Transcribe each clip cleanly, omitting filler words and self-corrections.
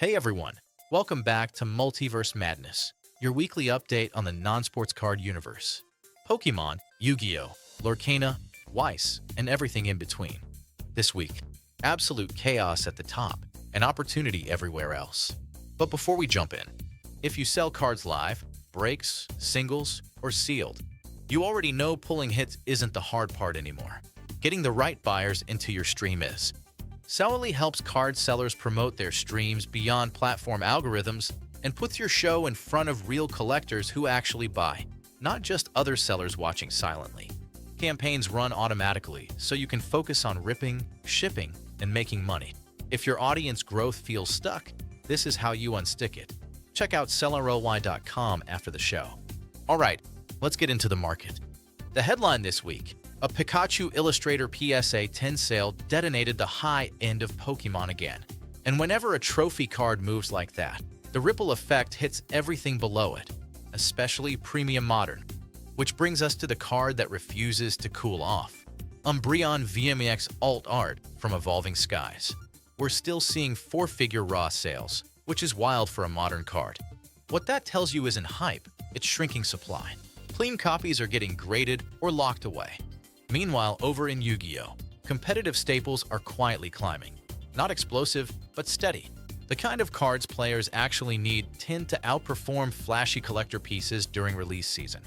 Hey everyone, welcome back to Multiverse Madness, your weekly update on the non-sports card universe. Pokémon, Yu-Gi-Oh, Lorcana, Weiss, and everything in between. This week, absolute chaos at the top and opportunity everywhere else. But before we jump in, if you sell cards live, breaks, singles, or sealed, you already know pulling hits isn't the hard part anymore. Getting the right buyers into your stream is. Sellly helps card sellers promote their streams beyond platform algorithms and puts your show in front of real collectors who actually buy, not just other sellers watching silently. Campaigns run automatically, so you can focus on ripping, shipping, and making money. If your audience growth feels stuck, this is how you unstick it. Check out selleroy.com after the show. Alright, let's get into the market. The headline this week: a Pikachu Illustrator PSA 10 sale detonated the high end of Pokémon again. And whenever a trophy card moves like that, the ripple effect hits everything below it, especially Premium Modern. Which brings us to the card that refuses to cool off: Umbreon VMAX Alt Art from Evolving Skies. We're still seeing four-figure raw sales, which is wild for a modern card. What that tells you isn't hype, it's shrinking supply. Clean copies are getting graded or locked away. Meanwhile, over in Yu-Gi-Oh, competitive staples are quietly climbing. Not explosive, but steady. The kind of cards players actually need tend to outperform flashy collector pieces during release season.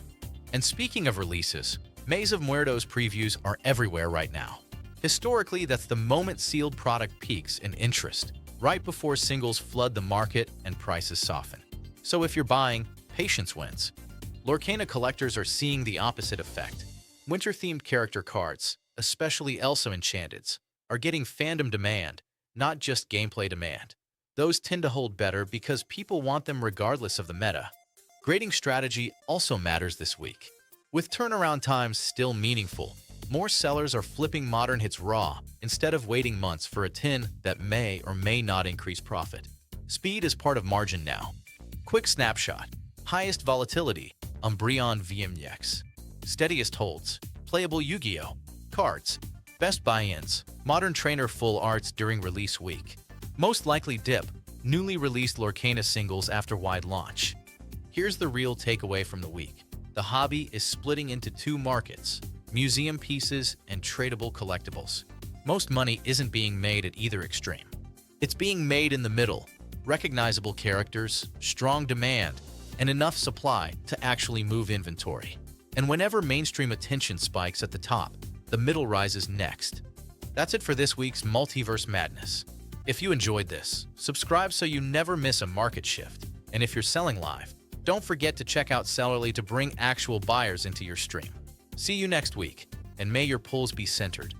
And speaking of releases, Maze of Muertos previews are everywhere right now. Historically, that's the moment sealed product peaks in interest, right before singles flood the market and prices soften. So if you're buying, patience wins. Lorcana collectors are seeing the opposite effect. Winter-themed character cards, especially Elsa Enchanteds, are getting fandom demand, not just gameplay demand. Those tend to hold better because people want them regardless of the meta. Grading strategy also matters this week. With turnaround times still meaningful, more sellers are flipping modern hits raw instead of waiting months for a tin that may or may not increase profit. Speed is part of margin now. Quick snapshot: highest volatility, Umbreon VMAX. Steadiest holds, playable Yu-Gi-Oh cards. Best buy-ins, Modern Trainer full arts during release week. Most likely dip, newly released Lorcana singles after wide launch. Here's the real takeaway from the week: the hobby is splitting into two markets: museum pieces and tradable collectibles. Most money isn't being made at either extreme. It's being made in the middle: recognizable characters, strong demand, and enough supply to actually move inventory. And whenever mainstream attention spikes at the top, the middle rises next. That's it for this week's Multiverse Madness. If you enjoyed this, subscribe so you never miss a market shift. And if you're selling live, don't forget to check out Sellerly to bring actual buyers into your stream. See you next week, and may your pulls be centered.